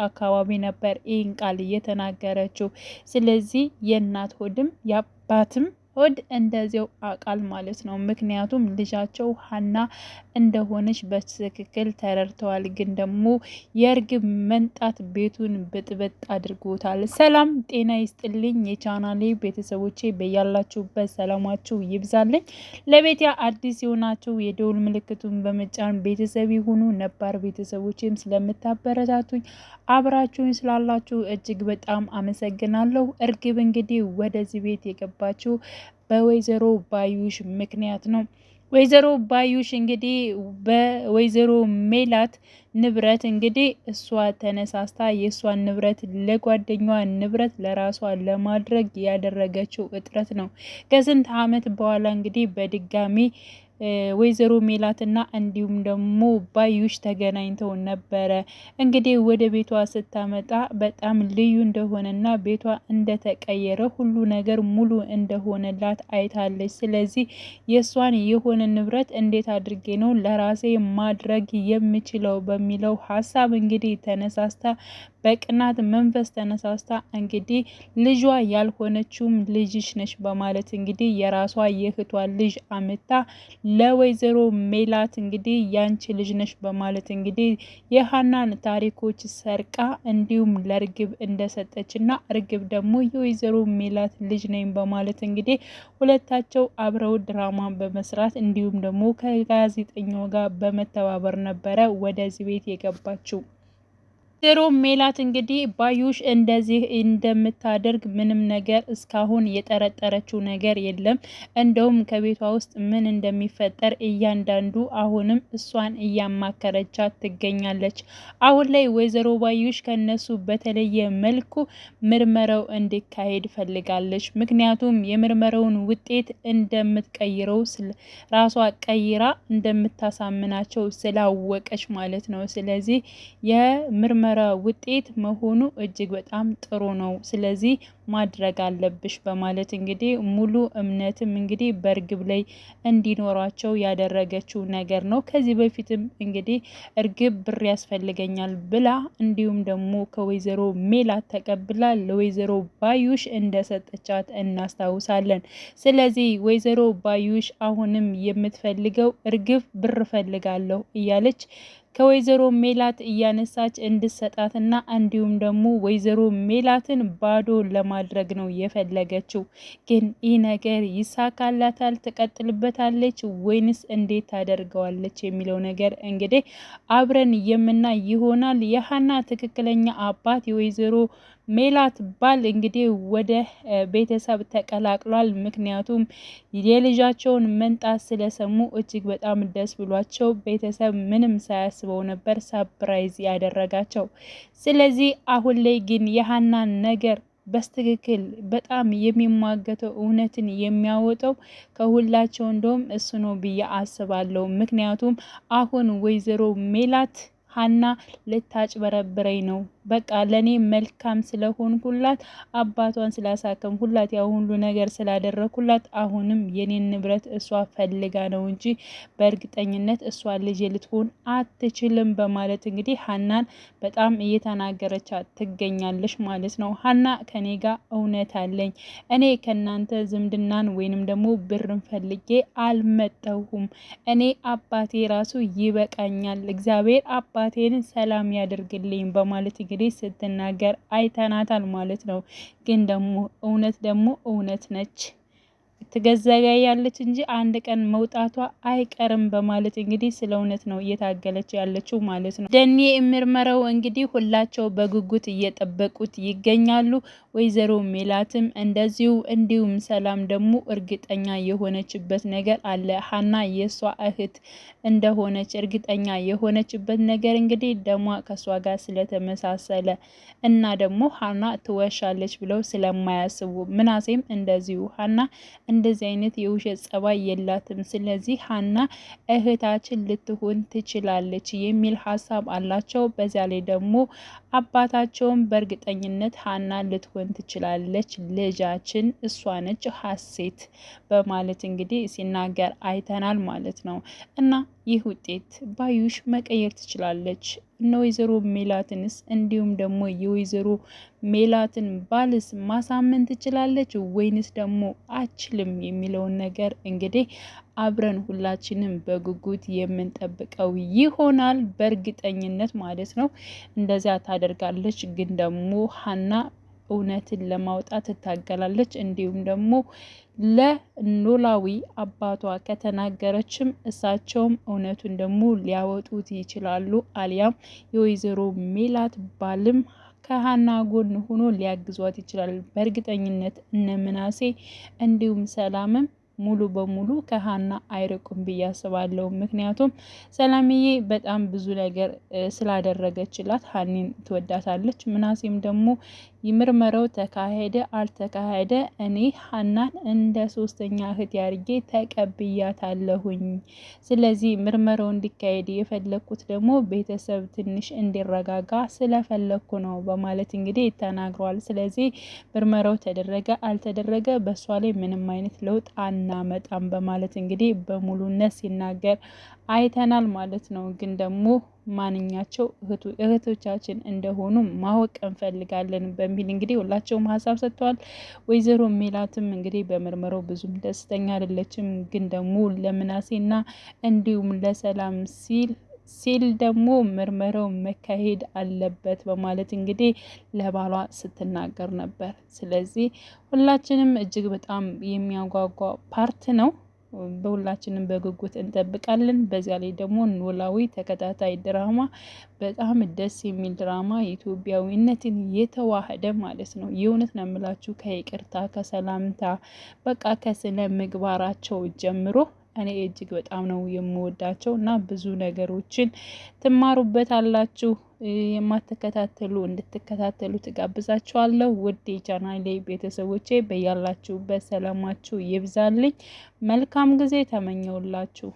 አካባቢ ነበር ይህን ቃል እየተናገረችው። ስለዚህ የእናት ሆድም የአባትም ሆድ እንደዚያው አቃል ማለት ነው። ምክንያቱም ልጃቸው ሀና እንደሆነች በትክክል ተረድተዋል። ግን ደግሞ የእርግብ መንጣት ቤቱን ብጥብጥ አድርጎታል። ሰላም ጤና ይስጥልኝ የቻናሌ ቤተሰቦቼ፣ በያላችሁበት ሰላማችሁ ይብዛልኝ። ለቤት አዲስ የሆናችሁ የደውል ምልክቱን በመጫን ቤተሰብ ይሁኑ። ነባር ቤተሰቦቼም ስለምታበረታቱኝ አብራችሁኝ ስላላችሁ እጅግ በጣም አመሰግናለሁ። እርግብ እንግዲህ ወደዚህ ቤት የገባችው በወይዘሮ ባዩሽ ምክንያት ነው። ወይዘሮ ባዩሽ እንግዲህ በወይዘሮ ሜላት ንብረት እንግዲህ እሷ ተነሳስታ የእሷን ንብረት ለጓደኛዋ ንብረት ለራሷ ለማድረግ ያደረገችው እጥረት ነው። ከስንት ዓመት በኋላ እንግዲህ በድጋሚ ወይዘሮ ሜላትና እንዲሁም ደግሞ ባዩሽ ተገናኝተው ነበረ። እንግዲህ ወደ ቤቷ ስታመጣ በጣም ልዩ እንደሆነና ቤቷ እንደተቀየረ ሁሉ ነገር ሙሉ እንደሆነላት አይታለች። ስለዚህ የእሷን የሆነ ንብረት እንዴት አድርጌ ነው ለራሴ ማድረግ የምችለው በሚለው ሀሳብ እንግዲህ ተነሳስታ በቅናት መንፈስ ተነሳስታ እንግዲህ ልጇ ያልሆነችውም ልጅሽ ነች በማለት እንግዲህ የራሷ የእህቷ ልጅ አምታ ለወይዘሮ ሜላት እንግዲህ ያንቺ ልጅ ነች በማለት እንግዲህ የሀናን ታሪኮች ሰርቃ እንዲሁም ለእርግብ እንደሰጠችና እርግብ ደግሞ የወይዘሮ ሜላት ልጅ ነኝ በማለት እንግዲህ ሁለታቸው አብረው ድራማ በመስራት እንዲሁም ደግሞ ከጋዜጠኛው ጋር በመተባበር ነበረ ወደዚህ ቤት የገባችው። ወይዘሮ ሜላት እንግዲህ ባዩሽ እንደዚህ እንደምታደርግ ምንም ነገር እስካሁን የጠረጠረችው ነገር የለም። እንደውም ከቤቷ ውስጥ ምን እንደሚፈጠር እያንዳንዱ አሁንም እሷን እያማከረቻት ትገኛለች። አሁን ላይ ወይዘሮ ባዩሽ ከነሱ በተለየ መልኩ ምርመራው እንዲካሄድ ፈልጋለች። ምክንያቱም የምርመራውን ውጤት እንደምትቀይረው ራሷ ቀይራ እንደምታሳምናቸው ስላወቀች ማለት ነው። ስለዚህ የምርመራ ውጤት መሆኑ እጅግ በጣም ጥሩ ነው። ስለዚህ ማድረግ አለብሽ በማለት እንግዲህ ሙሉ እምነትም እንግዲህ በእርግብ ላይ እንዲኖራቸው ያደረገችው ነገር ነው። ከዚህ በፊትም እንግዲህ እርግብ ብር ያስፈልገኛል ብላ እንዲሁም ደግሞ ከወይዘሮ ሜላት ተቀብላ ለወይዘሮ ባዩሽ እንደሰጠቻት እናስታውሳለን። ስለዚህ ወይዘሮ ባዩሽ አሁንም የምትፈልገው እርግብ ብር ፈልጋለሁ እያለች ከወይዘሮ ሜላት እያነሳች እንድሰጣትና እንዲሁም ደግሞ ወይዘሮ ሜላትን ባዶ ለማድረግ ነው የፈለገችው። ግን ይህ ነገር ይሳካላታል? ትቀጥልበታለች ወይንስ እንዴት ታደርገዋለች የሚለው ነገር እንግዲህ አብረን የምናይ ይሆናል። የሀና ትክክለኛ አባት የወይዘሮ ሜላት ባል እንግዲህ ወደ ቤተሰብ ተቀላቅሏል። ምክንያቱም የልጃቸውን መንጣት ስለሰሙ እጅግ በጣም ደስ ብሏቸው ቤተሰብ ምንም ሳያስበው ነበር ሰፕራይዝ ያደረጋቸው። ስለዚህ አሁን ላይ ግን የሀናን ነገር በስትክክል በጣም የሚሟገተው እውነትን የሚያወጣው ከሁላቸው እንደውም እሱ ነው ብዬ አስባለሁ። ምክንያቱም አሁን ወይዘሮ ሜላት ሀና ልታጭበረብረኝ ነው፣ በቃ ለኔ መልካም ስለሆንኩላት አባቷን ስላሳከምኩላት ያው ሁሉ ነገር ስላደረኩላት አሁንም የኔን ንብረት እሷ ፈልጋ ነው እንጂ በእርግጠኝነት እሷ ልጅ ልትሆን አትችልም በማለት እንግዲህ ሀናን በጣም እየተናገረቻት ትገኛለች ማለት ነው። ሀና ከኔ ጋር እውነት አለኝ፣ እኔ ከናንተ ዝምድናን ወይንም ደግሞ ብርን ፈልጌ አልመጣሁም፣ እኔ አባቴ ራሱ ይበቃኛል፣ እግዚአብሔር አባቴን ሰላም ያደርግልኝ በማለት እንግዲህ ስትናገር አይተናታል ማለት ነው። ግን ደግሞ እውነት ነች፣ ትገዘጋያለች እንጂ አንድ ቀን መውጣቷ አይቀርም በማለት እንግዲህ ስለ እውነት ነው እየታገለች ያለችው ማለት ነው። ደኔ ምርመራው እንግዲህ ሁላቸው በጉጉት እየጠበቁት ይገኛሉ። ወይዘሮ ሜላትም እንደዚሁ እንዲሁም ሰላም ደግሞ እርግጠኛ የሆነችበት ነገር አለ። ሀና የሷ እህት እንደሆነች እርግጠኛ የሆነችበት ነገር እንግዲህ ደሟ ከሷ ጋር ስለተመሳሰለ እና ደግሞ ሀና ትወሻለች ብለው ስለማያስቡ ምናሴም እንደዚሁ ሀና እንደዚህ አይነት የውሸት ጸባይ የላትም፣ ስለዚህ ሀና እህታችን ልትሆን ትችላለች የሚል ሀሳብ አላቸው። በዛ ላይ ደግሞ አባታቸውም በእርግጠኝነት ሀና ልትሆን ትችላለች፣ ልጃችን እሷ ነች ሀሴት በማለት እንግዲህ ሲናገር አይተናል ማለት ነው። እና ይህ ውጤት ባዩሽ መቀየር ትችላለች እነ ወይዘሮ ሜላትንስ እንዲሁም ደግሞ የወይዘሮ ሜላትን ባልስ ማሳመን ትችላለች ወይንስ ደግሞ አችልም የሚለውን ነገር እንግዲህ አብረን ሁላችንም በጉጉት የምንጠብቀው ይሆናል በእርግጠኝነት ማለት ነው። እንደዚያ ታደርጋለች፣ ግን ደግሞ ሀና እውነትን ለማውጣት ትታገላለች። እንዲሁም ደግሞ ለኖላዊ አባቷ ከተናገረችም እሳቸውም እውነቱን ደግሞ ሊያወጡት ይችላሉ። አሊያም የወይዘሮ ሜላት ባልም ከሀና ጎን ሆኖ ሊያግዟት ይችላል። በእርግጠኝነት እነ ምናሴ እንዲሁም ሰላምም ሙሉ በሙሉ ከሀና አይርቁም ብዬ አስባለሁ። ምክንያቱም ሰላምዬ በጣም ብዙ ነገር ስላደረገችላት ሀኒን ትወዳታለች። ምናሴም ደግሞ ምርመራው ተካሄደ አልተካሄደ እኔ ሀናን እንደ ሶስተኛ እህት ያርጌ ተቀብያታለሁኝ። ስለዚህ ምርመራው እንዲካሄድ የፈለግኩት ደግሞ ቤተሰብ ትንሽ እንዲረጋጋ ስለፈለግኩ ነው በማለት እንግዲህ ተናግሯል። ስለዚህ ምርመራው ተደረገ አልተደረገ በእሷ ላይ ምንም አይነት ለውጥ አናመጣም በማለት እንግዲህ በሙሉነት ሲናገር አይተናል ማለት ነው። ግን ደግሞ ማንኛቸው እህቶቻችን እንደሆኑ ማወቅ እንፈልጋለን በሚል እንግዲህ ሁላቸውም ሀሳብ ሰጥተዋል። ወይዘሮ ሜላትም እንግዲህ በምርመራው ብዙም ደስተኛ አይደለችም። ግን ደግሞ ለምናሴና እንዲሁም ለሰላም ሲል ደግሞ ምርመራው መካሄድ አለበት በማለት እንግዲህ ለባሏ ስትናገር ነበር። ስለዚህ ሁላችንም እጅግ በጣም የሚያጓጓ ፓርት ነው። በሁላችንም በጉጉት እንጠብቃለን። በዚያ ላይ ደግሞ ኖላዊ ተከታታይ ድራማ በጣም ደስ የሚል ድራማ ኢትዮጵያዊነትን የተዋህደ ማለት ነው። የእውነት ነው የምላችሁ ከይቅርታ ከሰላምታ በቃ ከስነ ምግባራቸው ጀምሮ እኔ እጅግ በጣም ነው የምወዳቸው እና ብዙ ነገሮችን ትማሩበታላችሁ። የማትከታተሉ እንድትከታተሉ ትጋብዛችኋለሁ። ውድ የቻናሌ ቤተሰቦቼ በያላችሁበት ሰላማችሁ ይብዛልኝ። መልካም ጊዜ ተመኘውላችሁ።